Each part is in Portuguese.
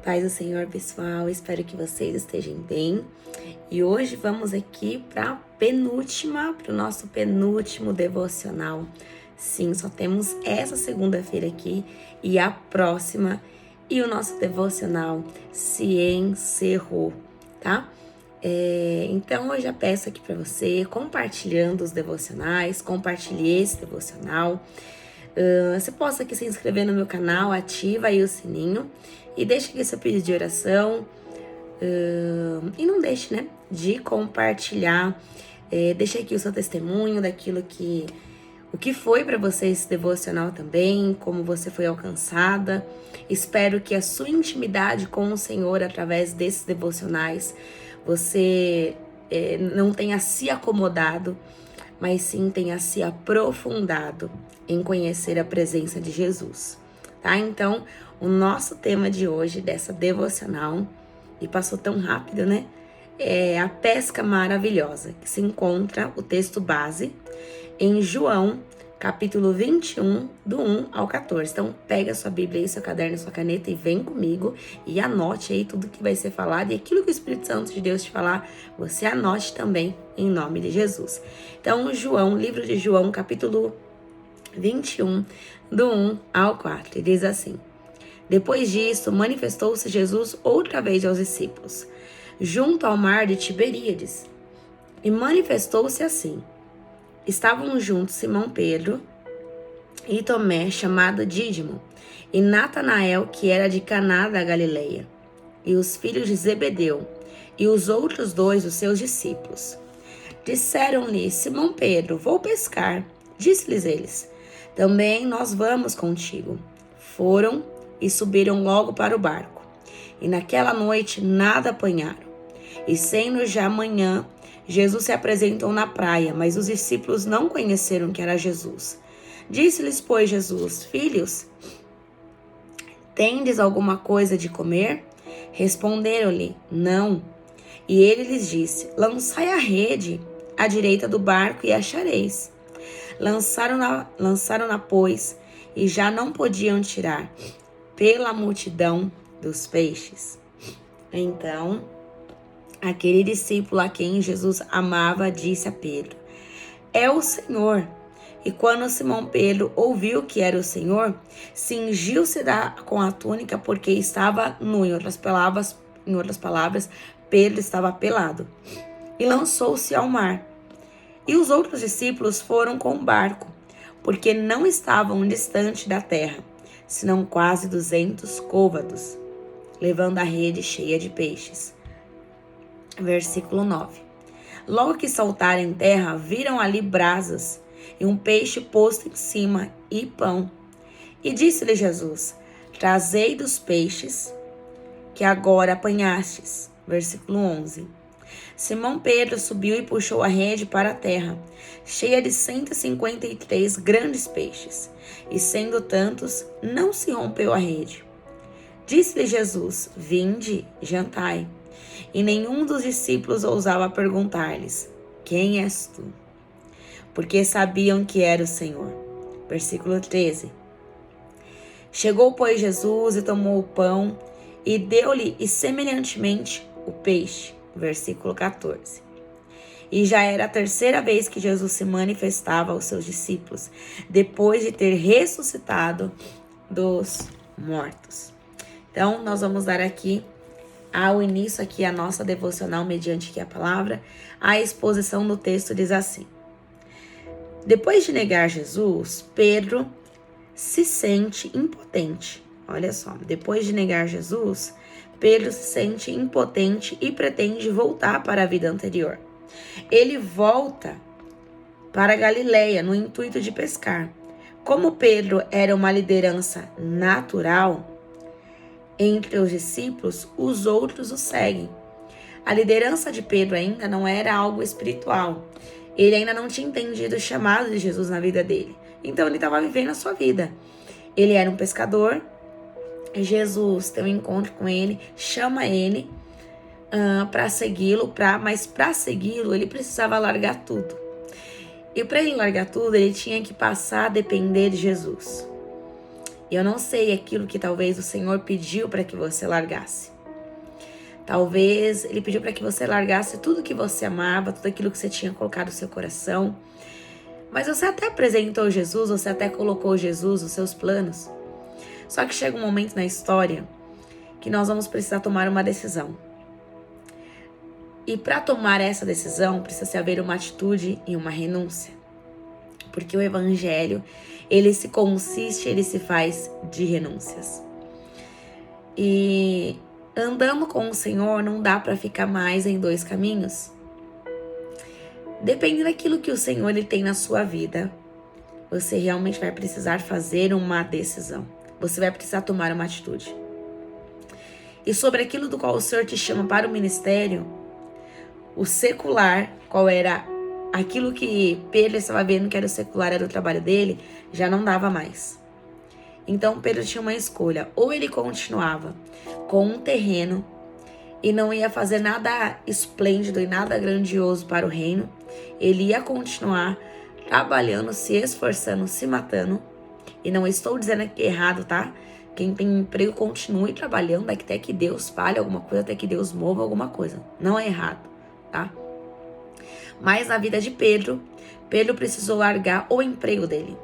Paz do Senhor, pessoal. Espero que vocês estejam bem. E hoje vamos aqui para o nosso penúltimo devocional. Sim, só temos essa segunda-feira aqui e a próxima. E o nosso devocional se encerrou, tá? Então eu já peço aqui para você, compartilhando os devocionais, compartilhe esse devocional. Você possa aqui se inscrever no meu canal, ativa aí o sininho e deixa aqui seu pedido de oração. E não deixe, né, de compartilhar. Deixa aqui o seu testemunho o que foi para você esse devocional também, como você foi alcançada. Espero que a sua intimidade com o Senhor através desses devocionais, você não tenha se acomodado, mas sim tenha se aprofundado em conhecer a presença de Jesus, tá? Então, o nosso tema de hoje, dessa devocional, e passou tão rápido, né? É a pesca maravilhosa, que se encontra o texto base em João, capítulo 21, do 1 ao 14. Então, pega a sua Bíblia aí, seu caderno, sua caneta e vem comigo e anote aí tudo que vai ser falado. E aquilo que o Espírito Santo de Deus te falar, você anote também, em nome de Jesus. Então, livro de João, capítulo 21, do 1 ao 4. E diz assim: Depois disso, manifestou-se Jesus outra vez aos discípulos, junto ao mar de Tiberíades. E manifestou-se assim: estavam juntos Simão Pedro e Tomé, chamado Dídimo, e Natanael, que era de Caná da Galileia, e os filhos de Zebedeu, e os outros dois, os seus discípulos. Disseram-lhe: Simão Pedro, vou pescar. Disse-lhes eles: também nós vamos contigo. Foram e subiram logo para o barco. E naquela noite nada apanharam. E sendo já manhã, Jesus se apresentou na praia, mas os discípulos não conheceram que era Jesus. Disse-lhes, pois, Jesus: Filhos, tendes alguma coisa de comer? Responderam-lhe: Não. E ele lhes disse: Lançai a rede à direita do barco e achareis. Lançaram-na, pois, e já não podiam tirar, pela multidão dos peixes. Então, aquele discípulo a quem Jesus amava disse a Pedro: É o Senhor. E quando Simão Pedro ouviu que era o Senhor, cingiu-se com a túnica, porque estava nu. Em outras palavras, Pedro estava pelado. E lançou-se ao mar. E os outros discípulos foram com o barco, porque não estavam distante da terra, senão quase 200 côvados, levando a rede cheia de peixes. Versículo 9. Logo que saltaram em terra, viram ali brasas e um peixe posto em cima e pão. E disse-lhe Jesus: Trazei dos peixes que agora apanhastes. Versículo 11. Simão Pedro subiu e puxou a rede para a terra, cheia de 153 grandes peixes, e sendo tantos, não se rompeu a rede. Disse-lhe Jesus: Vinde, jantai. E nenhum dos discípulos ousava perguntar-lhes: Quem és tu? Porque sabiam que era o Senhor. Versículo 13. Chegou, pois, Jesus e tomou o pão, e deu-lhe, e semelhantemente, o peixe. Versículo 14. E já era a terceira vez que Jesus se manifestava aos seus discípulos, depois de ter ressuscitado dos mortos. Então, nós vamos dar aqui, ao início aqui, a nossa devocional mediante aqui a palavra. A exposição do texto diz assim: Depois de negar Jesus, Pedro se sente impotente. Olha só, depois de negar Jesus, Pedro se sente impotente e pretende voltar para a vida anterior. Ele volta para Galileia no intuito de pescar. Como Pedro era uma liderança natural entre os discípulos, os outros o seguem. A liderança de Pedro ainda não era algo espiritual. Ele ainda não tinha entendido o chamado de Jesus na vida dele. Então ele estava vivendo a sua vida. Ele era um pescador. Jesus tem um encontro com ele, chama ele para segui-lo, mas para segui-lo ele precisava largar tudo. E para ele largar tudo, ele tinha que passar a depender de Jesus. Eu não sei aquilo que talvez o Senhor pediu para que você largasse. Talvez Ele pediu para que você largasse tudo que você amava, tudo aquilo que você tinha colocado no seu coração. Mas você até apresentou Jesus, você até colocou Jesus nos seus planos. Só que chega um momento na história que nós vamos precisar tomar uma decisão. E para tomar essa decisão, precisa haver uma atitude e uma renúncia. Porque o evangelho, ele se faz de renúncias. E andando com o Senhor, não dá para ficar mais em dois caminhos. Depende daquilo que o Senhor ele tem na sua vida, você realmente vai precisar fazer uma decisão. Você vai precisar tomar uma atitude. E sobre aquilo do qual o Senhor te chama para o ministério, o secular, qual era aquilo que Pedro estava vendo que era o secular, era o trabalho dele, já não dava mais. Então Pedro tinha uma escolha, ou ele continuava com um terreno e não ia fazer nada esplêndido e nada grandioso para o reino, ele ia continuar trabalhando, se esforçando, se matando, e não estou dizendo que é errado, tá? Quem tem emprego continue trabalhando até que Deus fale alguma coisa, até que Deus mova alguma coisa, não é errado, tá? Mas na vida de Pedro precisou largar o emprego dele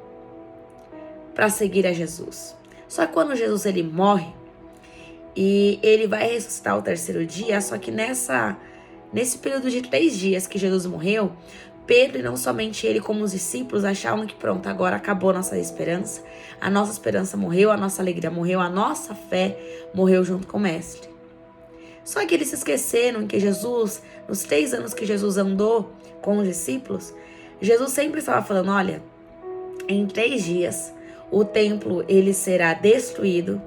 para seguir a Jesus. Só que quando Jesus ele morre e ele vai ressuscitar ao terceiro dia, só que nesse período de 3 dias que Jesus morreu, Pedro e não somente ele como os discípulos achavam que pronto, agora acabou a nossa esperança morreu, a nossa alegria morreu, a nossa fé morreu junto com o mestre. Só que eles se esqueceram que Jesus, nos 3 anos que Jesus andou com os discípulos, Jesus sempre estava falando, olha, em 3 dias o templo ele será destruído.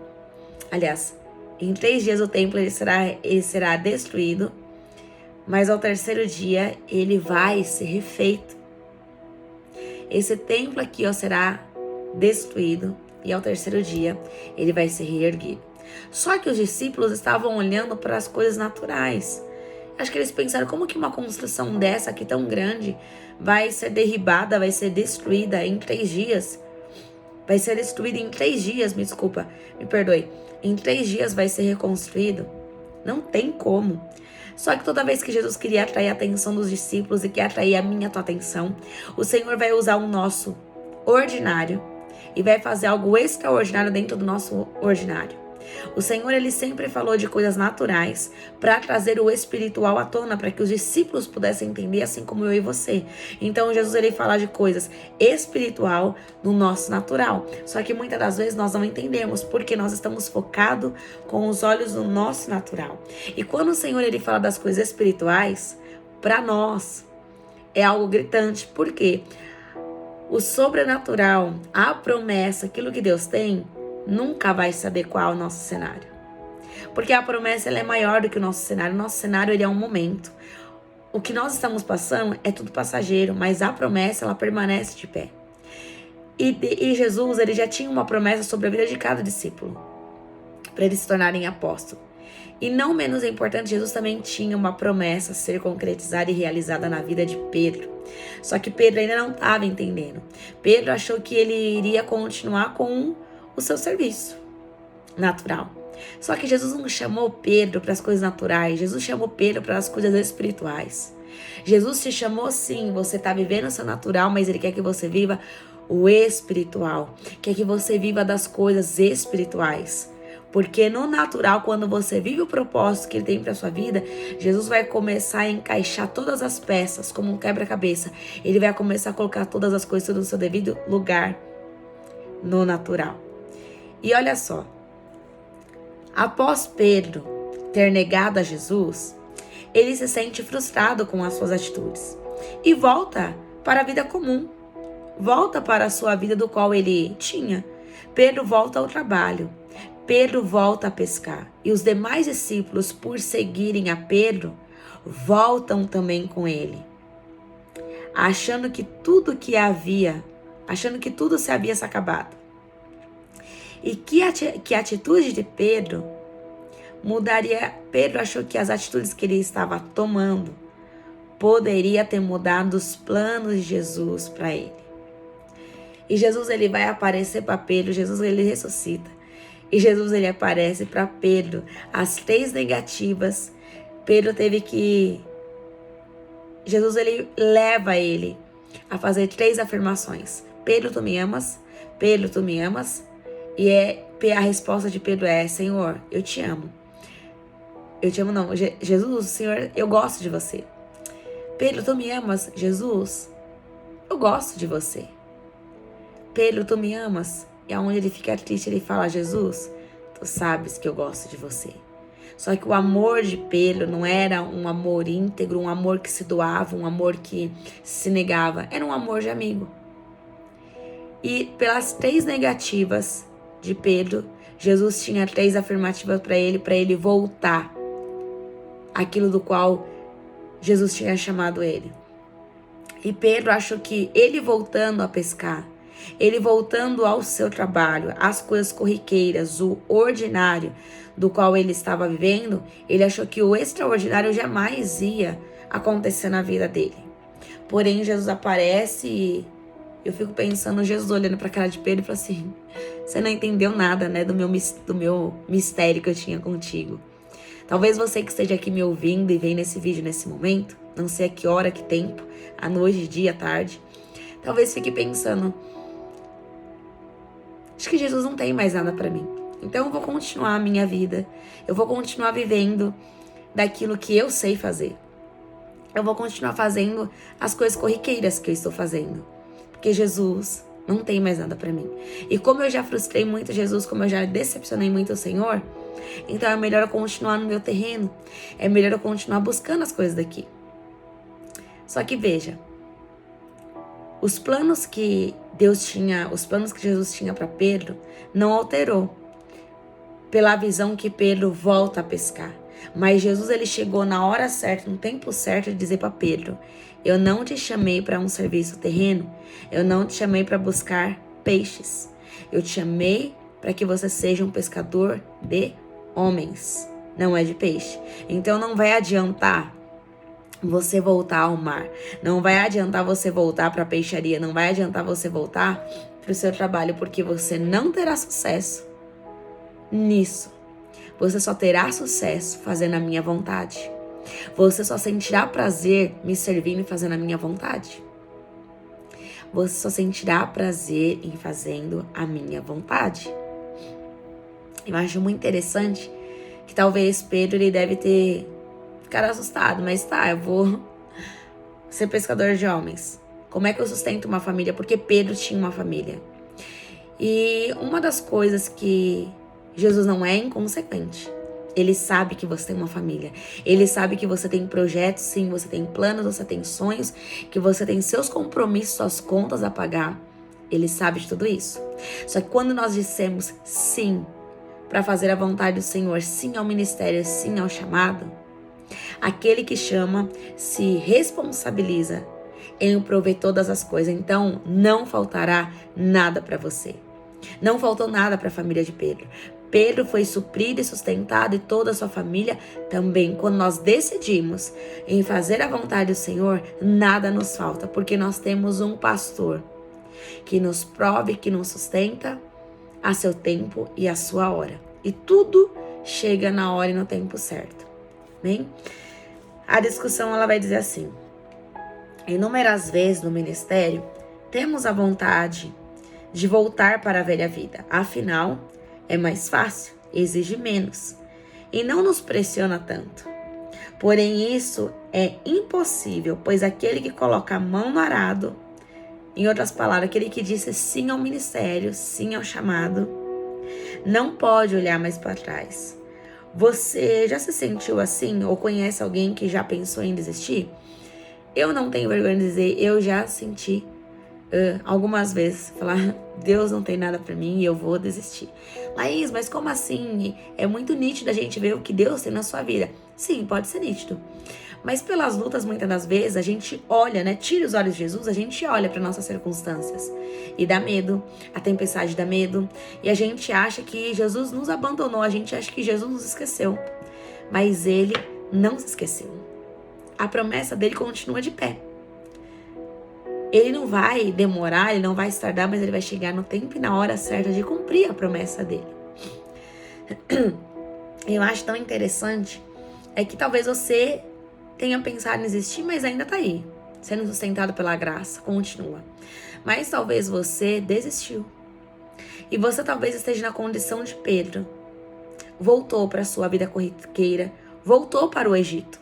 Aliás, em 3 dias o templo ele será destruído, mas ao terceiro dia ele vai ser refeito. Esse templo aqui será destruído e ao terceiro dia ele vai ser reerguido. Só que os discípulos estavam olhando para as coisas naturais. Acho que eles pensaram, como que uma construção dessa aqui tão grande vai ser derribada, vai ser destruída em 3 dias? Vai ser destruída em 3 dias, me perdoe. Em 3 dias vai ser reconstruído? Não tem como. Só que toda vez que Jesus queria atrair a atenção dos discípulos e quer atrair a minha, a tua atenção, o Senhor vai usar o nosso ordinário e vai fazer algo extraordinário dentro do nosso ordinário. O Senhor, ele sempre falou de coisas naturais para trazer o espiritual à tona, para que os discípulos pudessem entender, assim como eu e você. Então, Jesus, ele fala de coisas espiritual no nosso natural. Só que muitas das vezes nós não entendemos, porque nós estamos focados com os olhos no nosso natural. E quando o Senhor, ele fala das coisas espirituais, para nós é algo gritante. Por quê? O sobrenatural, a promessa, aquilo que Deus tem, nunca vai se adequar ao nosso cenário. Porque a promessa ela é maior do que o nosso cenário. O nosso cenário ele é um momento. O que nós estamos passando é tudo passageiro, mas a promessa ela permanece de pé. E Jesus ele já tinha uma promessa sobre a vida de cada discípulo, para eles se tornarem apóstolos. E não menos importante, Jesus também tinha uma promessa a ser concretizada e realizada na vida de Pedro. Só que Pedro ainda não estava entendendo. Pedro achou que ele iria continuar com o seu serviço natural. Só que Jesus não chamou Pedro para as coisas naturais. Jesus chamou Pedro para as coisas espirituais. Jesus te chamou sim, você está vivendo o seu natural, mas ele quer que você viva o espiritual. Quer que você viva das coisas espirituais. Porque no natural, quando você vive o propósito que ele tem para sua vida, Jesus vai começar a encaixar todas as peças como um quebra-cabeça. Ele vai começar a colocar todas as coisas no seu devido lugar no natural. E olha só, após Pedro ter negado a Jesus, ele se sente frustrado com as suas atitudes e volta para a vida comum, volta para a sua vida do qual ele tinha. Pedro volta ao trabalho, Pedro volta a pescar e os demais discípulos, por seguirem a Pedro, voltam também com ele, achando que tudo se havia se acabado. E que a atitude de Pedro mudaria. Pedro achou que as atitudes que ele estava tomando poderia ter mudado os planos de Jesus para ele. E Jesus, ele vai aparecer para Pedro, Jesus, ele ressuscita. E Jesus, ele aparece para Pedro. As 3 negativas, Pedro teve que... Jesus, ele leva ele a fazer 3 afirmações. Pedro, tu me amas? Pedro, tu me amas? E a resposta de Pedro é: Senhor, eu te amo. Eu te amo não. Jesus, Senhor, eu gosto de você. Pedro, tu me amas? Jesus, eu gosto de você. Pedro, tu me amas? E aonde ele fica triste, ele fala: Jesus, tu sabes que eu gosto de você. Só que o amor de Pedro não era um amor íntegro, um amor que se doava, um amor que se negava. Era um amor de amigo. E pelas 3 negativas de Pedro, Jesus tinha 3 afirmativas para ele voltar aquilo do qual Jesus tinha chamado ele. E Pedro achou que ele voltando a pescar, ele voltando ao seu trabalho, às coisas corriqueiras, o ordinário do qual ele estava vivendo, ele achou que o extraordinário jamais ia acontecer na vida dele. Porém, Jesus aparece e eu fico pensando, Jesus olhando para a cara de Pedro e falou assim: você não entendeu nada, né, do meu mistério que eu tinha contigo. Talvez você que esteja aqui me ouvindo e vendo esse vídeo nesse momento, não sei a que hora, que tempo, à noite, dia, tarde, talvez fique pensando: acho que Jesus não tem mais nada para mim. Então eu vou continuar a minha vida. Eu vou continuar vivendo daquilo que eu sei fazer. Eu vou continuar fazendo as coisas corriqueiras que eu estou fazendo. Porque Jesus não tem mais nada para mim. E como eu já frustrei muito Jesus, como eu já decepcionei muito o Senhor, então é melhor eu continuar no meu terreno. É melhor eu continuar buscando as coisas daqui. Só que veja, os planos que Jesus tinha para Pedro não alterou pela visão que Pedro volta a pescar. Mas Jesus, ele chegou na hora certa, no tempo certo, de dizer para Pedro: eu não te chamei para um serviço terreno, eu não te chamei para buscar peixes, eu te chamei para que você seja um pescador de homens, não é de peixe. Então não vai adiantar você voltar ao mar, não vai adiantar você voltar para a peixaria, não vai adiantar você voltar para o seu trabalho, porque você não terá sucesso nisso. Você só terá sucesso fazendo a minha vontade. Você só sentirá prazer me servindo e fazendo a minha vontade. Você só sentirá prazer em fazendo a minha vontade. Eu acho muito interessante que talvez Pedro, ele deve ter ficado assustado, mas tá, eu vou ser pescador de homens. Como é que eu sustento uma família? Porque Pedro tinha uma família. E uma das coisas que Jesus não é inconsequente. Ele sabe que você tem uma família. Ele sabe que você tem projetos, sim, você tem planos, você tem sonhos, que você tem seus compromissos, suas contas a pagar. Ele sabe de tudo isso. Só que quando nós dissemos sim para fazer a vontade do Senhor, sim ao ministério, sim ao chamado, aquele que chama se responsabiliza em prover todas as coisas. Então, não faltará nada para você. Não faltou nada para a família de Pedro. Pedro foi suprido e sustentado, e toda a sua família também. Quando nós decidimos em fazer a vontade do Senhor, nada nos falta, porque nós temos um pastor que nos prove, que nos sustenta a seu tempo e a sua hora. E tudo chega na hora e no tempo certo. Amém? A discussão, ela vai dizer assim: inúmeras vezes no ministério, temos a vontade de voltar para a velha vida. Afinal, é mais fácil, exige menos e não nos pressiona tanto. Porém, isso é impossível, pois aquele que coloca a mão no arado, em outras palavras, aquele que disse sim ao ministério, sim ao chamado, não pode olhar mais para trás. Você já se sentiu assim ou conhece alguém que já pensou em desistir? Eu não tenho vergonha de dizer, eu já senti algumas vezes falar: Deus não tem nada pra mim e eu vou desistir. Laís, mas como assim? É muito nítido a gente ver o que Deus tem na sua vida. Sim, pode ser nítido. Mas pelas lutas, muitas das vezes, a gente olha, né? Tira os olhos de Jesus, a gente olha para nossas circunstâncias. E dá medo, a tempestade dá medo. E a gente acha que Jesus nos abandonou, a gente acha que Jesus nos esqueceu. Mas Ele não se esqueceu. A promessa dele continua de pé. ele não vai demorar, ele não vai se tardar, mas ele vai chegar no tempo e na hora certa de cumprir a promessa dele. Eu acho tão interessante é que talvez você tenha pensado em desistir, mas ainda tá aí, sendo sustentado pela graça, continua. Mas talvez você desistiu. E você talvez esteja na condição de Pedro. Voltou para a sua vida corriqueira, voltou para o Egito,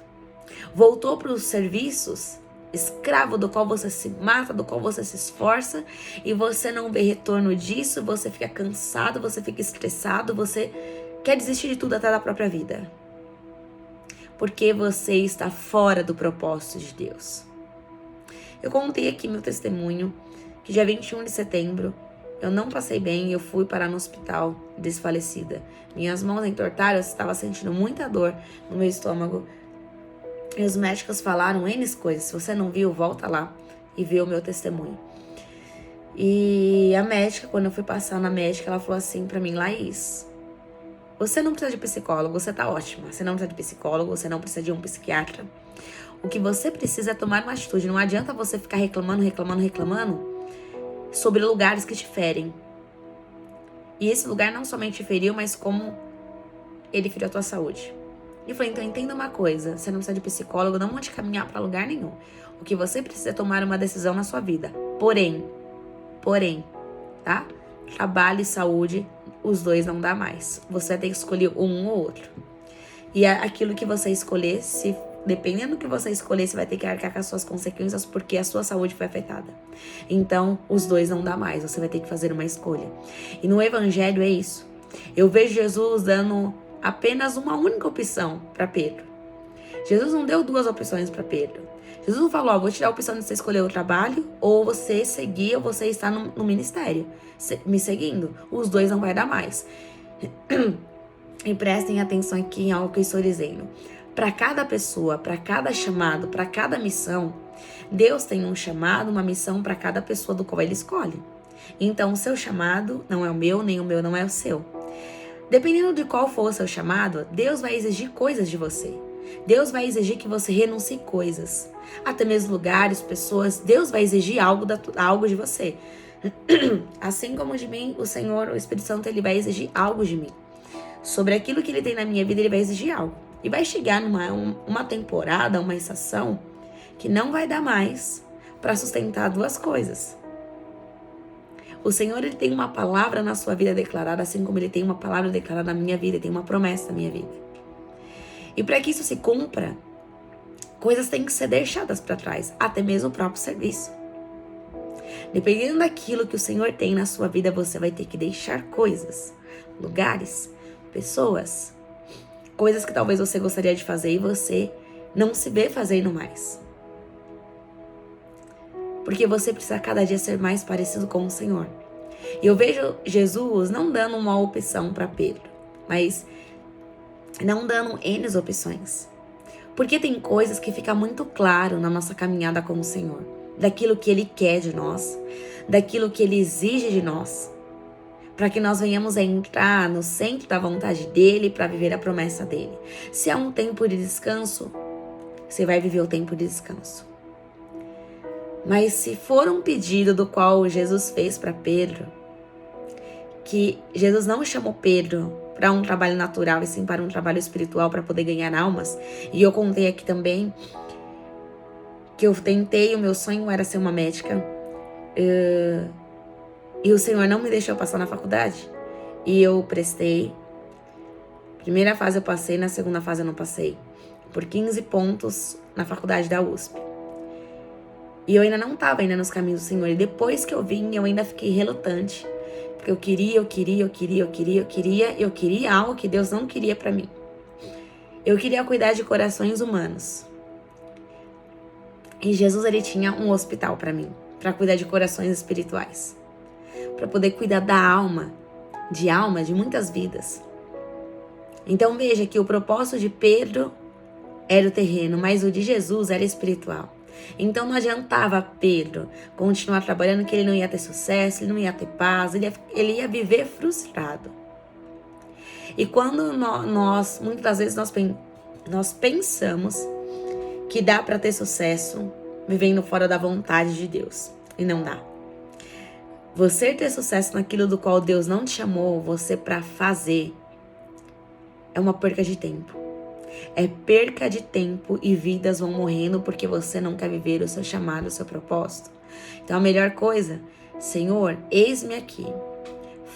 voltou para os serviços, escravo do qual você se mata, do qual você se esforça, e você não vê retorno disso, você fica cansado, você fica estressado, você quer desistir de tudo até da própria vida. Porque você está fora do propósito de Deus. Eu contei aqui meu testemunho, que dia 21 de setembro, eu não passei bem e eu fui parar no hospital desfalecida. Minhas mãos entortaram, eu estava sentindo muita dor no meu estômago. E os médicos falaram N coisas. Se você não viu, volta lá e vê o meu testemunho. E a médica, quando eu fui passar na médica, ela falou assim pra mim: Laís, você não precisa de psicólogo, você tá ótima. Você não precisa de psicólogo, você não precisa de um psiquiatra. O que você precisa é tomar uma atitude. Não adianta você ficar reclamando sobre lugares que te ferem. E esse lugar não somente te feriu, mas como ele feriu a tua saúde. E eu falei, então entenda uma coisa, você não precisa de psicólogo, não vão te caminhar para lugar nenhum. O que você precisa é tomar uma decisão na sua vida. Porém, tá? Trabalho e saúde, os dois não dá mais. Você vai ter que escolher um ou outro. E aquilo que você escolher, dependendo do que você escolher, você vai ter que arcar com as suas consequências, porque a sua saúde foi afetada. Então, os dois não dá mais, você vai ter que fazer uma escolha. E no Evangelho é isso. Eu vejo Jesus dando apenas uma única opção para Pedro. Jesus não deu duas opções para Pedro. Jesus não falou, vou te dar a opção de você escolher o trabalho, ou você seguir, ou você estar no ministério, me seguindo. Os dois não vai dar mais. E prestem atenção aqui em algo que eu estou dizendo. Para cada pessoa, para cada chamado, para cada missão, Deus tem um chamado, uma missão para cada pessoa do qual Ele escolhe. Então, o seu chamado não é o meu, nem o meu não é o seu. Dependendo de qual for o seu chamado, Deus vai exigir coisas de você. Deus vai exigir que você renuncie coisas. Até mesmo lugares, pessoas, Deus vai exigir algo de você. Assim como de mim, o Senhor, o Espírito Santo, Ele vai exigir algo de mim. Sobre aquilo que Ele tem na minha vida, Ele vai exigir algo. E vai chegar numa temporada, uma estação, que não vai dar mais para sustentar duas coisas. O Senhor, Ele tem uma palavra na sua vida declarada, assim como Ele tem uma palavra declarada na minha vida, Ele tem uma promessa na minha vida. E para que isso se cumpra, coisas têm que ser deixadas para trás, até mesmo o próprio serviço. Dependendo daquilo que o Senhor tem na sua vida, você vai ter que deixar coisas, lugares, pessoas, coisas que talvez você gostaria de fazer e você não se vê fazendo mais. Porque você precisa cada dia ser mais parecido com o Senhor. E eu vejo Jesus não dando uma opção para Pedro, mas não dando N opções. Porque tem coisas que ficam muito claro na nossa caminhada com o Senhor. Daquilo que Ele quer de nós, daquilo que Ele exige de nós. Para que nós venhamos a entrar no centro da vontade dEle para viver a promessa dEle. Se há um tempo de descanso, você vai viver o tempo de descanso. Mas se for um pedido do qual Jesus fez para Pedro, que Jesus não chamou Pedro para um trabalho natural e sim para um trabalho espiritual para poder ganhar almas, e eu contei aqui também que eu tentei, o meu sonho era ser uma médica, e o Senhor não me deixou passar na faculdade, e eu prestei. Primeira fase eu passei, na segunda fase eu não passei, por 15 pontos na faculdade da USP. E eu ainda não estava nos caminhos do Senhor. E depois que eu vim, eu ainda fiquei relutante. Porque eu queria algo que Deus não queria para mim. Eu queria cuidar de corações humanos. E Jesus, Ele tinha um hospital para mim. Para cuidar de corações espirituais. Para poder cuidar da alma de muitas vidas. Então veja que o propósito de Pedro era o terreno, mas o de Jesus era espiritual. Então não adiantava Pedro continuar trabalhando, que ele não ia ter sucesso, ele não ia ter paz, ele ia viver frustrado. E quando muitas das vezes nós pensamos que dá para ter sucesso vivendo fora da vontade de Deus. E não dá. Você ter sucesso naquilo do qual Deus não te chamou você para fazer é uma perca de tempo. É perca de tempo e vidas vão morrendo porque você não quer viver o seu chamado, o seu propósito. Então a melhor coisa, Senhor, eis-me aqui.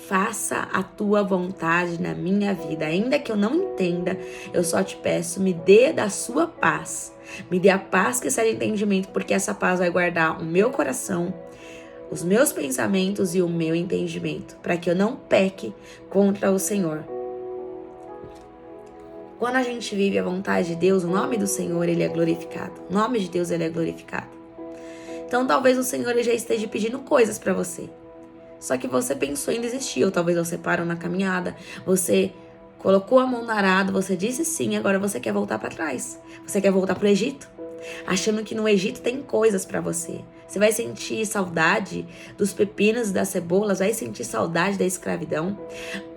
Faça a tua vontade na minha vida. Ainda que eu não entenda, eu só te peço, me dê da sua paz. Me dê a paz que excede entendimento, porque essa paz vai guardar o meu coração, os meus pensamentos e o meu entendimento, para que eu não peque contra o Senhor. Quando a gente vive a vontade de Deus, o nome do Senhor, ele é glorificado. O nome de Deus, ele é glorificado. Então, talvez o Senhor ele já esteja pedindo coisas para você. Só que você pensou em desistir, ou talvez você parou na caminhada, você colocou a mão no arado, você disse sim, agora você quer voltar para trás. Você quer voltar pro Egito, achando que no Egito tem coisas para você. Você vai sentir saudade dos pepinos e das cebolas, vai sentir saudade da escravidão,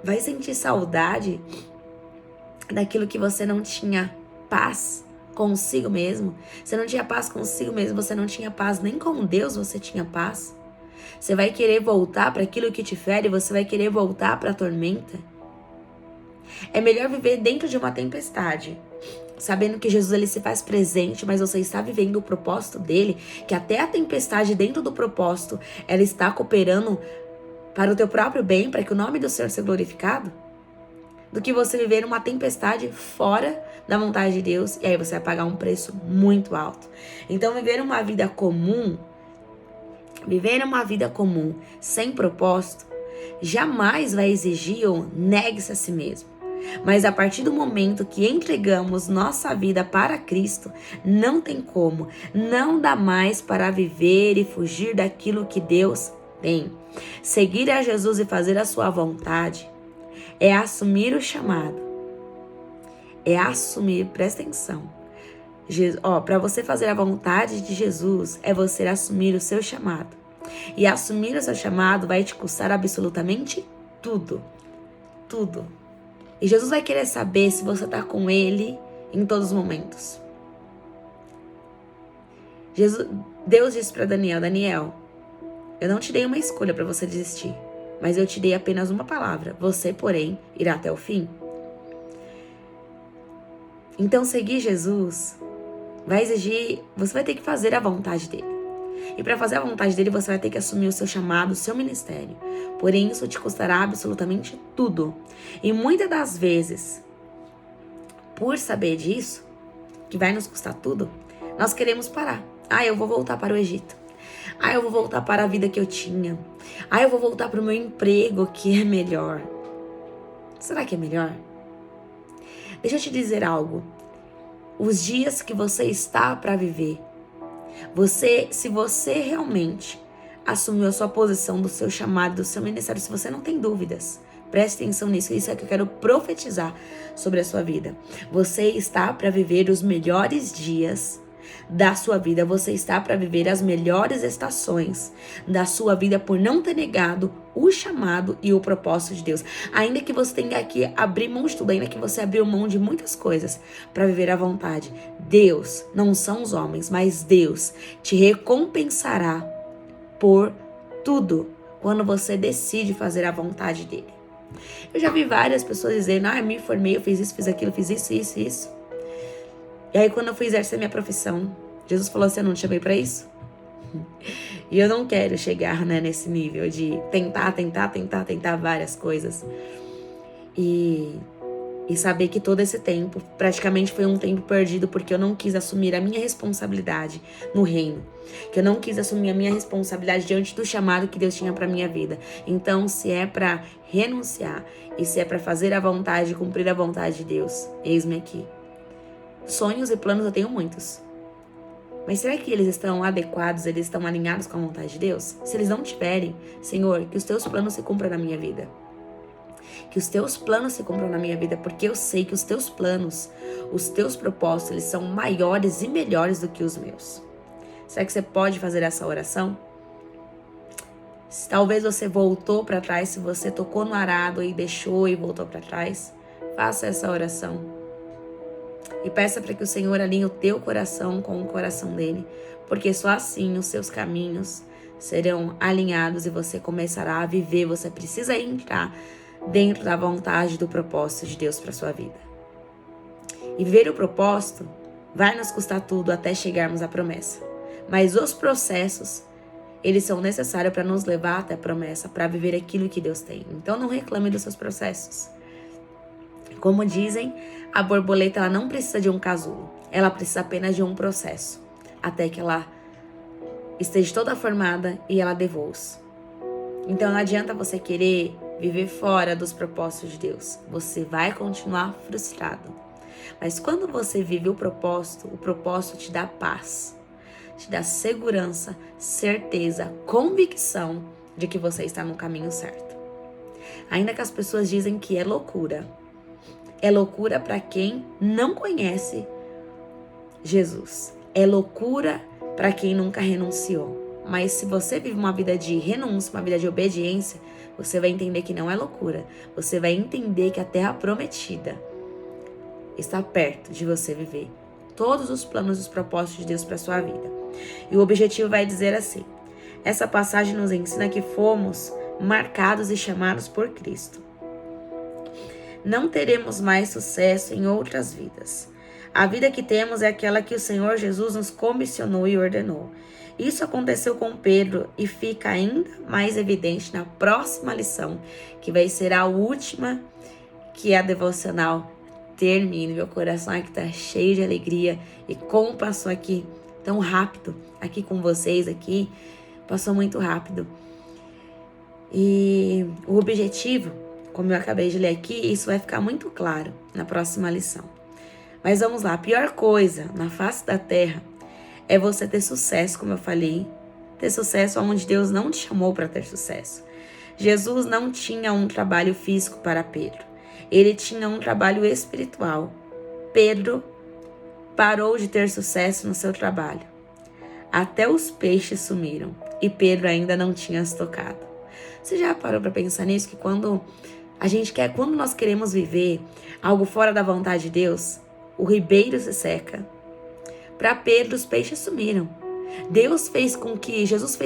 vai sentir saudade daquilo que você não tinha paz consigo mesmo. Você não tinha paz consigo mesmo, você não tinha paz nem com Deus, você tinha paz. Você vai querer voltar para aquilo que te fere, você vai querer voltar para a tormenta. É melhor viver dentro de uma tempestade, sabendo que Jesus ele se faz presente, mas você está vivendo o propósito dele, que até a tempestade dentro do propósito, ela está cooperando para o teu próprio bem, para que o nome do Senhor seja glorificado, do que você viver uma tempestade fora da vontade de Deus, e aí você vai pagar um preço muito alto. Então, viver uma vida comum sem propósito, jamais vai exigir ou negue-se a si mesmo. Mas a partir do momento que entregamos nossa vida para Cristo, não tem como, não dá mais para viver e fugir daquilo que Deus tem. Seguir a Jesus e fazer a sua vontade é assumir o chamado. É assumir, presta atenção. Para você fazer a vontade de Jesus, é você assumir o seu chamado. E assumir o seu chamado vai te custar absolutamente tudo. Tudo. E Jesus vai querer saber se você está com Ele em todos os momentos. Deus disse para Daniel, Daniel, eu não te dei uma escolha para você desistir, mas eu te dei apenas uma palavra. Você, porém, irá até o fim. Então, seguir Jesus vai exigir, você vai ter que fazer a vontade dele. E para fazer a vontade dele, você vai ter que assumir o seu chamado, o seu ministério. Porém, isso te custará absolutamente tudo. E muitas das vezes, por saber disso, que vai nos custar tudo, nós queremos parar. Eu vou voltar para o Egito. Eu vou voltar para a vida que eu tinha. Eu vou voltar para o meu emprego, que é melhor. Será que é melhor? Deixa eu te dizer algo. Os dias que você está para viver, se você realmente assumiu a sua posição do seu chamado, do seu ministério, se você não tem dúvidas, preste atenção nisso, isso é que eu quero profetizar sobre a sua vida. Você está para viver os melhores dias da sua vida, você está para viver as melhores estações da sua vida por não ter negado o chamado e o propósito de Deus. Ainda que você tenha que abrir mão de tudo, ainda que você abriu mão de muitas coisas para viver a vontade, Deus, não são os homens, mas Deus te recompensará por tudo quando você decide fazer a vontade dele. Eu já vi várias pessoas dizendo, eu me formei, eu fiz isso, fiz aquilo, fiz isso. E aí quando eu fui exercer minha profissão, Jesus falou assim, eu não te chamei pra isso? E eu não quero chegar, nesse nível de tentar várias coisas. E saber que todo esse tempo praticamente foi um tempo perdido porque eu não quis assumir a minha responsabilidade no reino. Que eu não quis assumir a minha responsabilidade diante do chamado que Deus tinha pra minha vida. Então, se é pra renunciar e se é pra fazer a vontade, cumprir a vontade de Deus, eis-me aqui. Sonhos e planos eu tenho muitos. Mas será que eles estão adequados, eles estão alinhados com a vontade de Deus? Se eles não tiverem, Senhor, que os teus planos se cumpram na minha vida. Que os teus planos se cumpram na minha vida, porque eu sei que os teus planos, os teus propósitos, eles são maiores e melhores do que os meus. Será que você pode fazer essa oração? Se talvez você voltou para trás, se você tocou no arado e deixou e voltou para trás, faça essa oração. E peça para que o Senhor alinhe o teu coração com o coração dele, porque só assim os seus caminhos serão alinhados e você começará a viver. Você precisa entrar dentro da vontade do propósito de Deus para sua vida. E viver o propósito vai nos custar tudo até chegarmos à promessa. Mas os processos, eles são necessários para nos levar até a promessa, para viver aquilo que Deus tem. Então não reclame dos seus processos. Como dizem, a borboleta ela não precisa de um casulo. Ela precisa apenas de um processo, até que ela esteja toda formada e ela dê voos. Então não adianta você querer viver fora dos propósitos de Deus. Você vai continuar frustrado. Mas quando você vive o propósito te dá paz, te dá segurança, certeza, convicção de que você está no caminho certo. Ainda que as pessoas dizem que é loucura. É loucura para quem não conhece Jesus. É loucura para quem nunca renunciou. Mas se você vive uma vida de renúncia, uma vida de obediência, você vai entender que não é loucura. Você vai entender que a terra prometida está perto de você viver todos os planos e os propósitos de Deus para sua vida. E o objetivo vai dizer assim: essa passagem nos ensina que fomos marcados e chamados por Cristo. Não teremos mais sucesso em outras vidas. A vida que temos é aquela que o Senhor Jesus nos comissionou e ordenou. Isso aconteceu com Pedro e fica ainda mais evidente na próxima lição, que vai ser a última, que é a devocional. Termine, meu coração aqui está cheio de alegria. E como passou aqui tão rápido, aqui com vocês aqui, passou muito rápido. E o objetivo, como eu acabei de ler aqui, isso vai ficar muito claro na próxima lição. Mas vamos lá, a pior coisa na face da terra é você ter sucesso, como eu falei, ter sucesso onde Deus não te chamou para ter sucesso. Jesus não tinha um trabalho físico para Pedro. Ele tinha um trabalho espiritual. Pedro parou de ter sucesso no seu trabalho. Até os peixes sumiram e Pedro ainda não tinha se tocado. Você já parou para pensar nisso? Que quando nós queremos viver algo fora da vontade de Deus, o ribeiro se seca. Para Pedro, os peixes sumiram. Jesus fez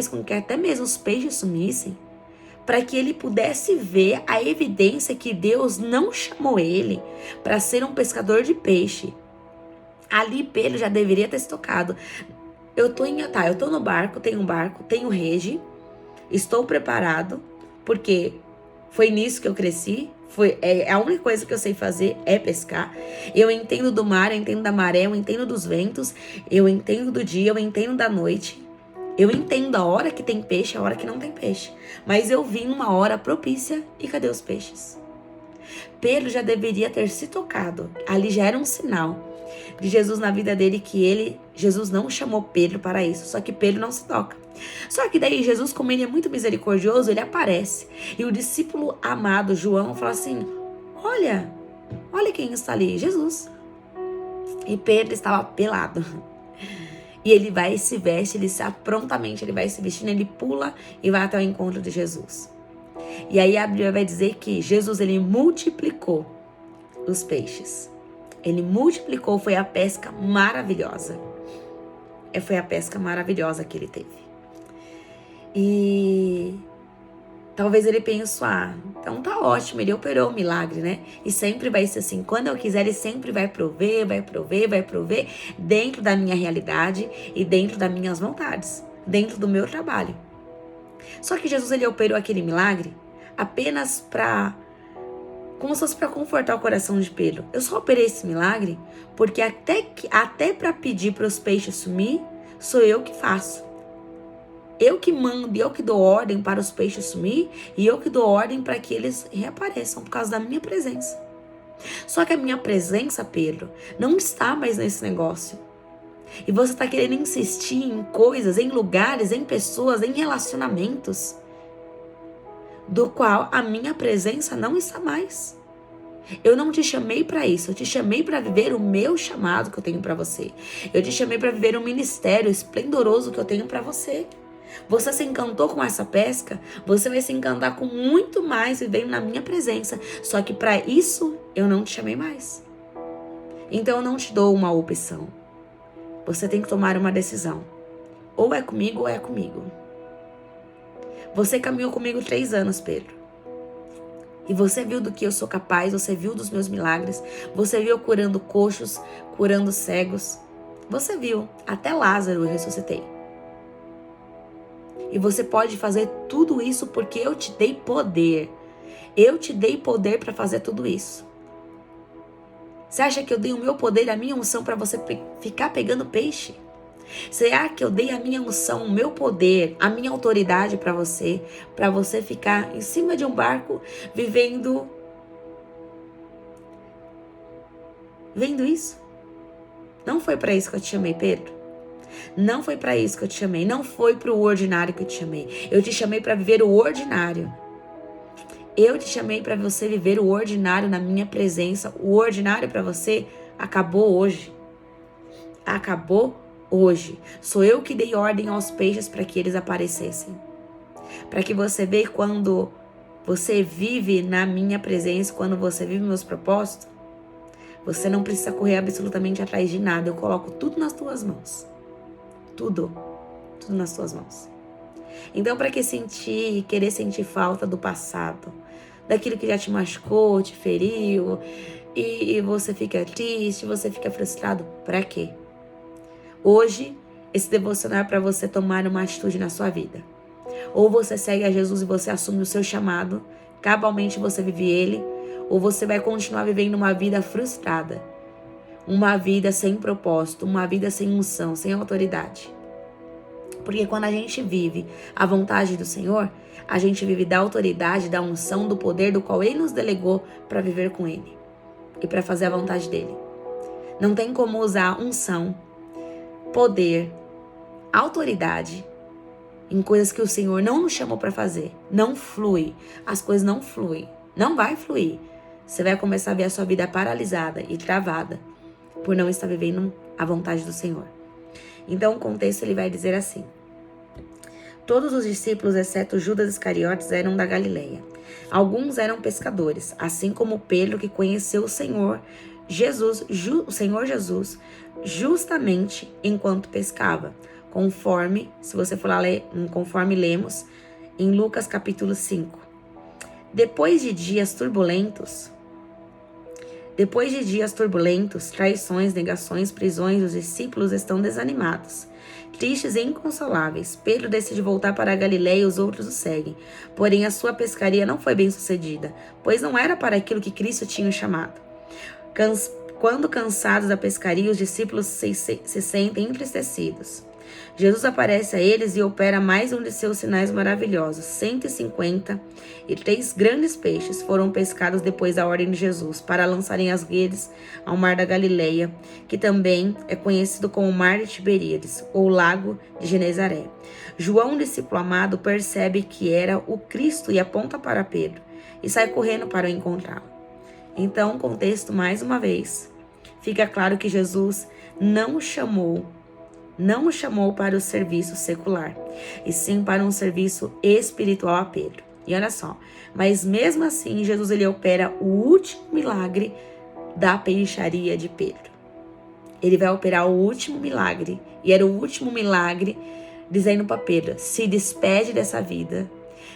com que até mesmo os peixes sumissem, para que ele pudesse ver a evidência que Deus não chamou ele para ser um pescador de peixe. Ali Pedro já deveria ter se tocado. Eu tô no barco, tenho rede, estou preparado, porque foi nisso que eu cresci, a única coisa que eu sei fazer é pescar. Eu entendo do mar, eu entendo da maré, eu entendo dos ventos, eu entendo do dia, eu entendo da noite. Eu entendo a hora que tem peixe, a hora que não tem peixe. Mas eu vim numa hora propícia e cadê os peixes? Pedro já deveria ter se tocado. Ali já era um sinal de Jesus na vida dele, que Jesus não chamou Pedro para isso. Só que Pedro não se toca. Só que daí Jesus, como ele é muito misericordioso, ele aparece. E o discípulo amado, João, fala assim: olha quem está ali, Jesus. E Pedro estava pelado. E ele vai e se veste, prontamente ele vai se vestindo, ele pula e vai até o encontro de Jesus. E aí a Bíblia vai dizer que Jesus, ele multiplicou os peixes. Ele multiplicou, foi a pesca maravilhosa. Foi a pesca maravilhosa que ele teve. E talvez ele pense, então tá ótimo, ele operou o milagre, né? E sempre vai ser assim, quando eu quiser, ele sempre vai prover, dentro da minha realidade e dentro das minhas vontades, dentro do meu trabalho. Só que Jesus, ele operou aquele milagre apenas como se fosse para confortar o coração de Pedro. Eu só operei esse milagre porque até para pedir para os peixes sumir, sou eu que faço. Eu que mando, eu que dou ordem para os peixes sumir e eu que dou ordem para que eles reapareçam por causa da minha presença. Só que a minha presença, Pedro, não está mais nesse negócio. E você está querendo insistir em coisas, em lugares, em pessoas, em relacionamentos, do qual a minha presença não está mais. Eu não te chamei para isso, eu te chamei para viver o meu chamado que eu tenho para você. Eu te chamei para viver o ministério esplendoroso que eu tenho para você. Você se encantou com essa pesca, você vai se encantar com muito mais vivendo na minha presença. Só que para isso eu não te chamei mais. Então eu não te dou uma opção. Você tem que tomar uma decisão. Ou é comigo ou é comigo. Você caminhou comigo 3 anos, Pedro. E você viu do que eu sou capaz, você viu dos meus milagres, você viu eu curando coxos, curando cegos. Você viu, até Lázaro eu ressuscitei. E você pode fazer tudo isso porque eu te dei poder. Eu te dei poder para fazer tudo isso. Você acha que eu dei o meu poder, a minha unção para você ficar pegando peixe? Será que eu dei a minha unção, o meu poder, a minha autoridade para você ficar em cima de um barco vendo isso? Não foi para isso que eu te chamei, Pedro. Não foi para isso que eu te chamei. Não foi para o ordinário que eu te chamei. Eu te chamei para viver o ordinário. Eu te chamei para você viver o ordinário na minha presença. O ordinário para você acabou hoje. Acabou hoje. Sou eu que dei ordem aos peixes para que eles aparecessem. Para que você veja quando você vive na minha presença, quando você vive meus propósitos, você não precisa correr absolutamente atrás de nada. Eu coloco tudo nas tuas mãos. Tudo nas tuas mãos. Então, para que querer sentir falta do passado, daquilo que já te machucou, te feriu, e você fica triste, você fica frustrado, para quê? Hoje, esse devocional é para você tomar uma atitude na sua vida. Ou você segue a Jesus e você assume o seu chamado, cabalmente você vive ele, ou você vai continuar vivendo uma vida frustrada, uma vida sem propósito, uma vida sem unção, sem autoridade. Porque quando a gente vive a vontade do Senhor, a gente vive da autoridade, da unção, do poder do qual Ele nos delegou para viver com Ele e para fazer a vontade dEle. Não tem como usar unção, poder, autoridade em coisas que o Senhor não nos chamou para fazer. Não flui. As coisas não fluem. Não vai fluir. Você vai começar a ver a sua vida paralisada e travada por não estar vivendo a vontade do Senhor. Então o contexto ele vai dizer assim: todos os discípulos, exceto Judas Iscariotes, eram da Galileia. Alguns eram pescadores, assim como Pedro, que conheceu o Senhor Jesus justamente enquanto pescava, conforme, se você for lá ler, conforme lemos em Lucas capítulo 5. Depois de dias turbulentos, traições, negações, prisões, os discípulos estão desanimados, tristes e inconsoláveis. Pedro decide voltar para a Galileia e os outros o seguem. Porém, a sua pescaria não foi bem sucedida, pois não era para aquilo que Cristo tinha chamado. Quando cansados da pescaria, os discípulos se sentem entristecidos. Jesus aparece a eles e opera mais um de seus sinais maravilhosos. 153 grandes peixes foram pescados depois da ordem de Jesus para lançarem as redes ao mar da Galileia, que também é conhecido como Mar de Tiberíades, ou Lago de Genezaré. João, discípulo amado, percebe que era o Cristo e aponta para Pedro e sai correndo para o encontrá-lo. Então, o contexto, mais uma vez, fica claro que Jesus não o chamou para o serviço secular, e sim para um serviço espiritual a Pedro. E olha só, mas mesmo assim, Jesus ele opera o último milagre da peixaria de Pedro. Ele vai operar o último milagre, e era o último milagre dizendo para Pedro: se despede dessa vida,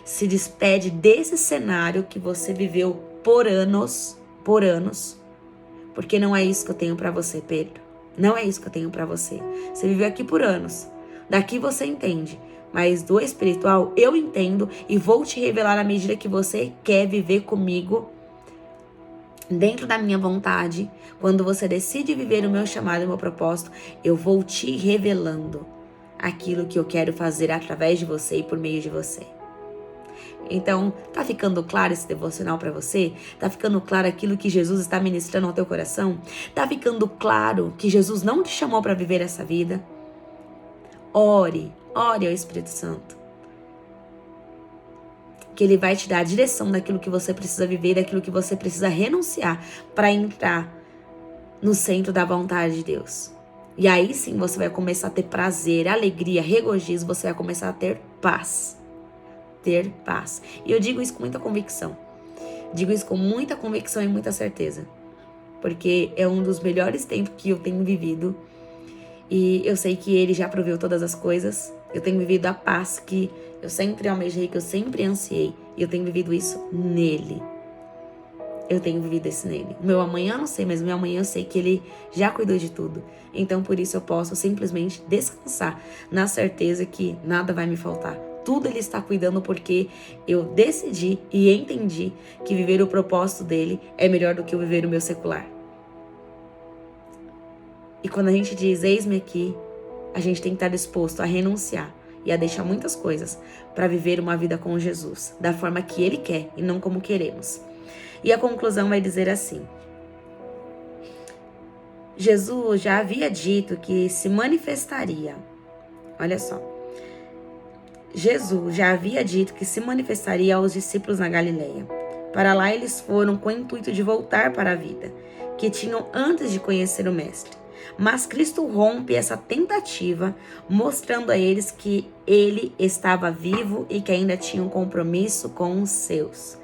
se despede desse cenário que você viveu por anos, porque não é isso que eu tenho para você, Pedro. Não é isso que eu tenho para você. Você viveu aqui por anos. Daqui você entende. Mas do espiritual eu entendo e vou te revelar à medida que você quer viver comigo dentro da minha vontade. Quando você decide viver o meu chamado e o meu propósito, eu vou te revelando aquilo que eu quero fazer através de você e por meio de você. Então, tá ficando claro esse devocional para você? Tá ficando claro aquilo que Jesus está ministrando ao teu coração? Tá ficando claro que Jesus não te chamou para viver essa vida? Ore ao Espírito Santo, que ele vai te dar a direção daquilo que você precisa viver, daquilo que você precisa renunciar para entrar no centro da vontade de Deus. E aí sim você vai começar a ter prazer, alegria, regozijo, você vai começar a ter paz. Ter paz. E eu digo isso com muita convicção. Digo isso com muita convicção e muita certeza. Porque é um dos melhores tempos que eu tenho vivido. E eu sei que ele já proveu todas as coisas. Eu tenho vivido a paz que eu sempre almejei, que eu sempre ansiei. E eu tenho vivido isso nele. Eu tenho vivido isso nele. O meu amanhã eu não sei, mas o meu amanhã eu sei que ele já cuidou de tudo. Então por isso eu posso simplesmente descansar na certeza que nada vai me faltar. Tudo ele está cuidando porque eu decidi e entendi que viver o propósito dele é melhor do que eu viver o meu secular. E quando a gente diz eis-me aqui, a gente tem que estar disposto a renunciar e a deixar muitas coisas para viver uma vida com Jesus, da forma que ele quer e não como queremos. E a conclusão vai dizer assim: Jesus já havia dito que se manifestaria. Olha só. Jesus já havia dito que se manifestaria aos discípulos na Galileia. Para lá eles foram com o intuito de voltar para a vida que tinham antes de conhecer o Mestre. Mas Cristo rompe essa tentativa, mostrando a eles que ele estava vivo e que ainda tinha um compromisso com os seus.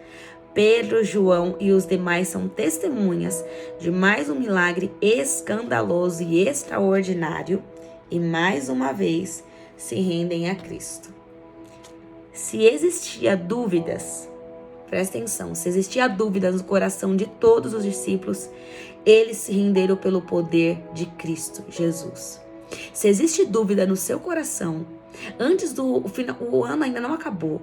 Pedro, João e os demais são testemunhas de mais um milagre escandaloso e extraordinário e mais uma vez se rendem a Cristo. Se existia dúvidas, presta atenção, se existia dúvidas no coração de todos os discípulos, eles se renderam pelo poder de Cristo Jesus. Se existe dúvida no seu coração, antes do final, o ano ainda não acabou,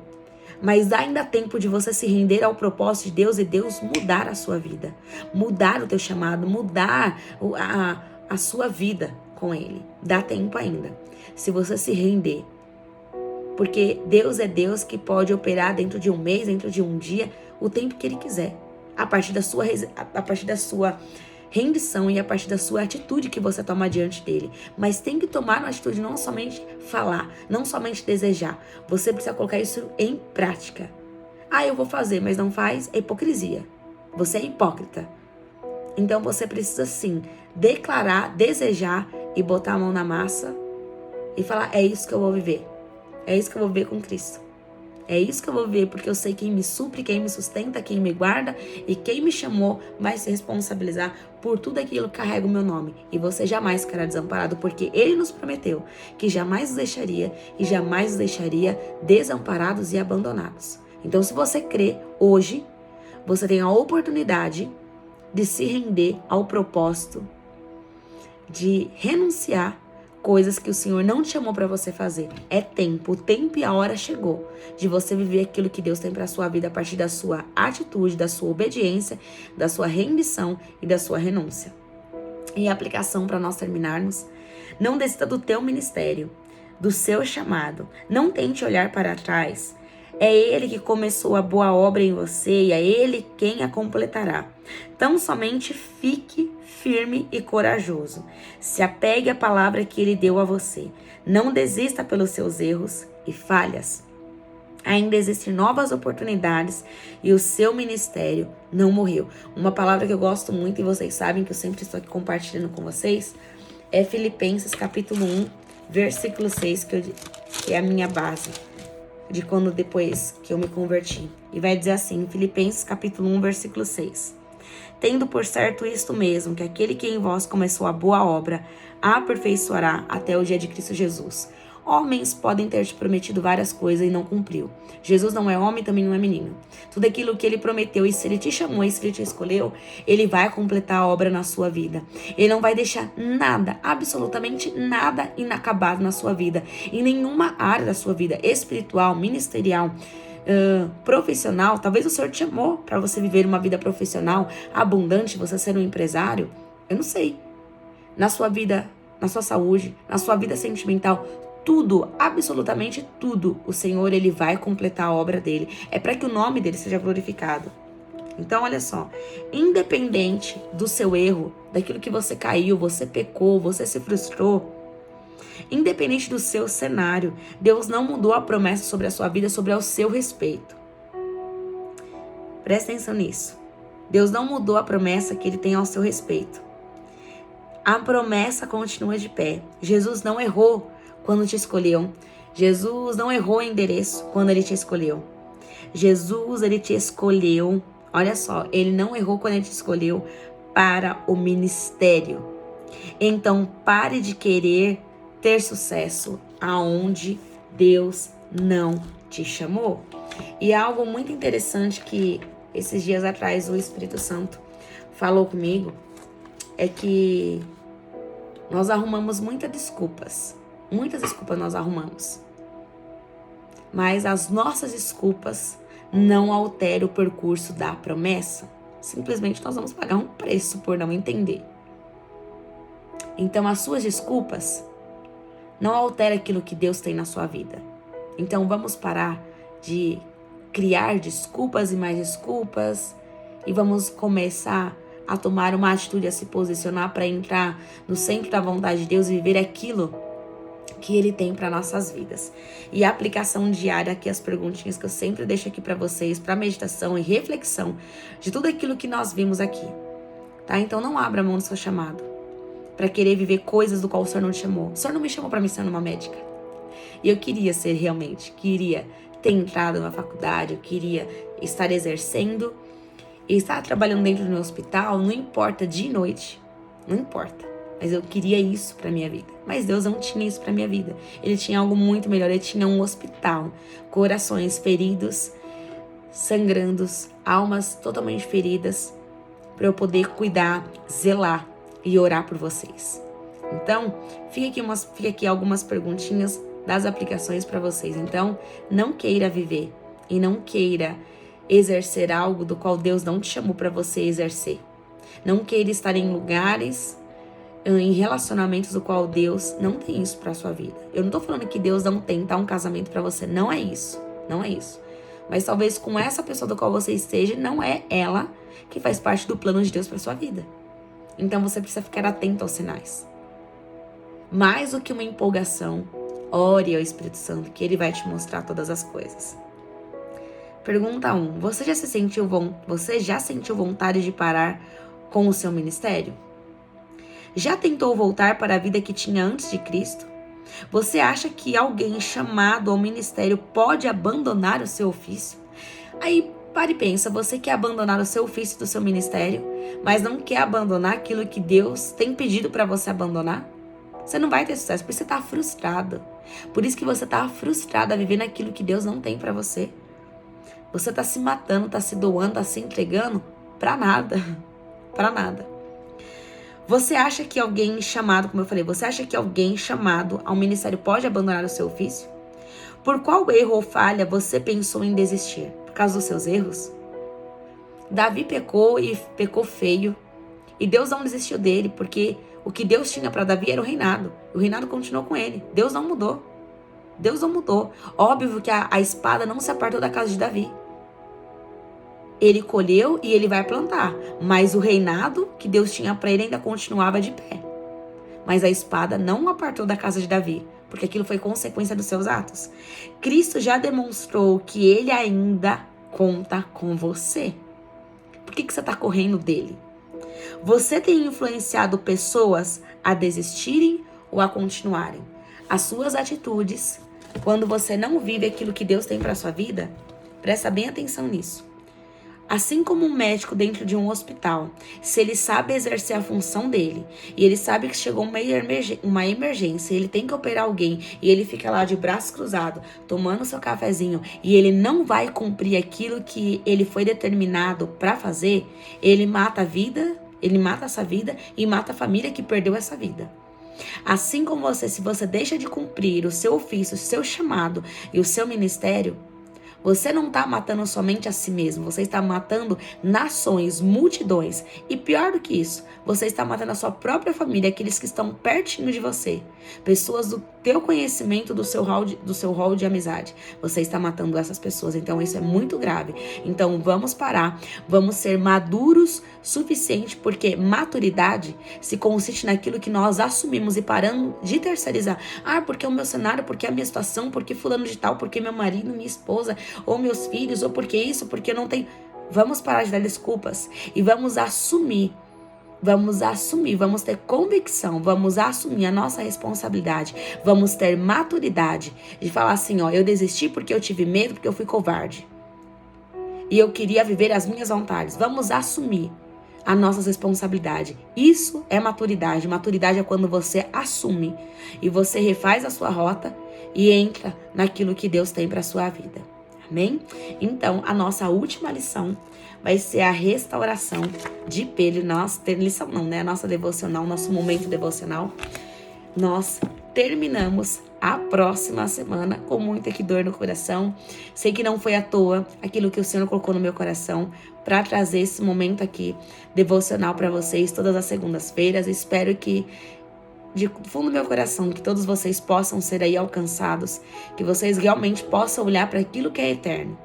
mas ainda há tempo de você se render ao propósito de Deus e Deus mudar a sua vida, mudar o teu chamado, mudar a sua vida com Ele. Dá tempo ainda, se você se render. Porque Deus é Deus que pode operar dentro de um mês, dentro de um dia, o tempo que Ele quiser. A partir da sua rendição e a partir da sua atitude que você toma diante dele. Mas tem que tomar uma atitude, não somente falar, não somente desejar. Você precisa colocar isso em prática. Ah, eu vou fazer, mas não faz, é hipocrisia. Você é hipócrita. Então você precisa sim declarar, desejar e botar a mão na massa e falar, é isso que eu vou viver. É isso que eu vou viver com Cristo. É isso que eu vou viver, porque eu sei quem me supre, quem me sustenta, quem me guarda e quem me chamou vai se responsabilizar por tudo aquilo que carrega o meu nome. E você jamais ficará desamparado, porque Ele nos prometeu que jamais nos deixaria e jamais nos deixaria desamparados e abandonados. Então, se você crê, hoje, você tem a oportunidade de se render ao propósito, de renunciar coisas que o Senhor não te chamou para você fazer. É tempo, o tempo e a hora chegou de você viver aquilo que Deus tem para sua vida a partir da sua atitude, da sua obediência, da sua rendição e da sua renúncia. E a aplicação para nós terminarmos: não desista do teu ministério, do seu chamado. Não tente olhar para trás. É Ele que começou a boa obra em você e é Ele quem a completará. Tão somente fique firme e corajoso. Se apegue à palavra que Ele deu a você. Não desista pelos seus erros e falhas. Ainda existem novas oportunidades e o seu ministério não morreu. Uma palavra que eu gosto muito e vocês sabem que eu sempre estou aqui compartilhando com vocês é Filipenses capítulo 1, versículo 6, que é a minha base de quando depois que eu me converti. E vai dizer assim, Filipenses capítulo 1, versículo 6. Tendo por certo isto mesmo, que aquele que em vós começou a boa obra, a aperfeiçoará até o dia de Cristo Jesus. Homens podem ter te prometido várias coisas e não cumpriu. Jesus não é homem, também não é menino. Tudo aquilo que ele prometeu, e se ele te chamou, e se ele te escolheu, ele vai completar a obra na sua vida. Ele não vai deixar nada, absolutamente nada inacabado na sua vida. Em nenhuma área da sua vida, espiritual, ministerial, profissional. Talvez o Senhor te chamou para você viver uma vida profissional abundante, você ser um empresário. Eu não sei. Na sua vida, na sua saúde, na sua vida sentimental, tudo, absolutamente tudo, o Senhor, Ele vai completar a obra dele. É para que o nome dele seja glorificado. Então, olha só, independente do seu erro, daquilo que você caiu, você pecou, você se frustrou, independente do seu cenário, Deus não mudou a promessa sobre a sua vida, sobre o seu respeito. Presta atenção nisso. Deus não mudou a promessa que Ele tem ao seu respeito. A promessa continua de pé. Jesus não errou quando te escolheu. Jesus não errou em endereço quando Ele te escolheu. Jesus, Ele te escolheu. Olha só, Ele não errou quando Ele te escolheu para o ministério. Então, pare de querer ter sucesso aonde Deus não te chamou. E é algo muito interessante que esses dias atrás o Espírito Santo falou comigo, é que nós arrumamos muitas desculpas nós arrumamos, mas as nossas desculpas não alteram o percurso da promessa. Simplesmente nós vamos pagar um preço por não entender. Então as suas desculpas não alteram aquilo que Deus tem na sua vida. Então vamos parar de criar desculpas e mais desculpas e vamos começar a tomar uma atitude, a se posicionar para entrar no centro da vontade de Deus e viver aquilo que Ele tem para nossas vidas. E a aplicação diária, aqui as perguntinhas que eu sempre deixo aqui para vocês, para meditação e reflexão de tudo aquilo que nós vimos aqui, tá? Então não abra mão do seu chamado para querer viver coisas do qual o Senhor não te chamou. O Senhor não me chamou para me ser uma médica. E eu queria ser realmente, queria ter entrado na faculdade, eu queria estar exercendo e estar trabalhando dentro do meu hospital, não importa, dia e noite, não importa. Mas eu queria isso pra minha vida. Mas Deus não tinha isso pra minha vida. Ele tinha algo muito melhor, ele tinha um hospital, corações feridos, sangrando, almas totalmente feridas, para eu poder cuidar, zelar e orar por vocês. Então, fica aqui algumas perguntinhas das aplicações para vocês. Então, não queira viver e não queira exercer algo do qual Deus não te chamou para você exercer. Não queira estar em lugares, em relacionamentos do qual Deus não tem isso para sua vida. Eu não tô falando que Deus não tem um casamento para você. Não é isso. Não é isso. Mas talvez com essa pessoa do qual você esteja, não é ela que faz parte do plano de Deus para sua vida. Então você precisa ficar atento aos sinais. Mais do que uma empolgação, ore ao Espírito Santo, que Ele vai te mostrar todas as coisas. Pergunta 1. Você já sentiu vontade de parar com o seu ministério? Já tentou voltar para a vida que tinha antes de Cristo? Você acha que alguém chamado ao ministério pode abandonar o seu ofício? Aí, pare e pensa, você quer abandonar o seu ofício do seu ministério, mas não quer abandonar aquilo que Deus tem pedido para você abandonar? Você não vai ter sucesso, porque você está frustrado. Por isso que você está frustrado a viver naquilo que Deus não tem para você. Você está se matando, está se doando, está se entregando para nada. Para nada. Você acha que alguém chamado, como eu falei, você acha que alguém chamado ao ministério pode abandonar o seu ofício? Por qual erro ou falha você pensou em desistir? Por causa dos seus erros? Davi pecou e pecou feio. E Deus não desistiu dele, porque o que Deus tinha para Davi era o reinado. O reinado continuou com ele. Deus não mudou. Deus não mudou. Óbvio que a espada não se apartou da casa de Davi. Ele colheu e ele vai plantar. Mas o reinado que Deus tinha para ele ainda continuava de pé. Mas a espada não apartou da casa de Davi, porque aquilo foi consequência dos seus atos. Cristo já demonstrou que ele ainda conta com você. Por que você está correndo dele? Você tem influenciado pessoas a desistirem ou a continuarem? As suas atitudes, quando você não vive aquilo que Deus tem para sua vida, presta bem atenção nisso. Assim como um médico dentro de um hospital, se ele sabe exercer a função dele, e ele sabe que chegou uma emergência, ele tem que operar alguém, e ele fica lá de braço cruzado, tomando seu cafezinho, e ele não vai cumprir aquilo que ele foi determinado para fazer, ele mata a vida, ele mata essa vida e mata a família que perdeu essa vida. Assim como você, se você deixa de cumprir o seu ofício, o seu chamado e o seu ministério, você não está matando somente a si mesmo, você está matando nações, multidões. E pior do que isso, você está matando a sua própria família, aqueles que estão pertinho de você. Pessoas do teu conhecimento, do seu rol de amizade. Você está matando essas pessoas, então isso é muito grave. Então vamos parar, vamos ser maduros suficiente, porque maturidade se consiste naquilo que nós assumimos e paramos de terceirizar. Porque o meu cenário, porque a minha situação, porque fulano de tal, porque meu marido, minha esposa, ou meus filhos, ou porque isso, porque eu não tenho. Vamos parar de dar desculpas e vamos assumir, vamos ter convicção, vamos assumir a nossa responsabilidade, vamos ter maturidade de falar assim, eu desisti porque eu tive medo, porque eu fui covarde e eu queria viver as minhas vontades. Vamos assumir, as nossas responsabilidades. Isso é maturidade. Maturidade é quando você assume e você refaz a sua rota e entra naquilo que Deus tem para sua vida. Amém? Então, a nossa última lição vai ser a restauração de Pedro. Lição não, né? A nossa devocional, nosso momento devocional. Nós terminamos a próxima semana com muita dor no coração. Sei que não foi à toa aquilo que o Senhor colocou no meu coração para trazer esse momento aqui devocional para vocês todas as segundas-feiras. Espero que de fundo do meu coração que todos vocês possam ser aí alcançados, que vocês realmente possam olhar para aquilo que é eterno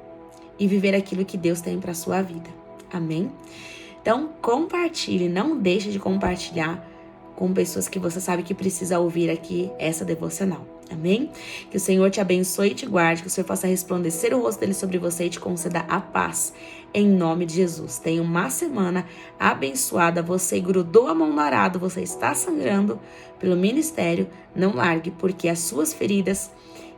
e viver aquilo que Deus tem para sua vida. Amém? Então, compartilhe, não deixe de compartilhar com pessoas que você sabe que precisa ouvir aqui essa devocional. Amém? Que o Senhor te abençoe e te guarde, que o Senhor possa resplandecer o rosto dele sobre você e te conceda a paz, em nome de Jesus. Tenha uma semana abençoada. Você grudou a mão no arado, você está sangrando pelo ministério, não largue, porque as suas feridas,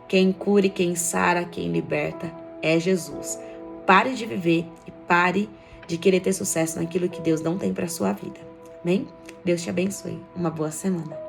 quem cura e quem sara, quem liberta é Jesus. Pare de viver e pare de querer ter sucesso naquilo que Deus não tem para sua vida. Amém? Deus te abençoe. Uma boa semana.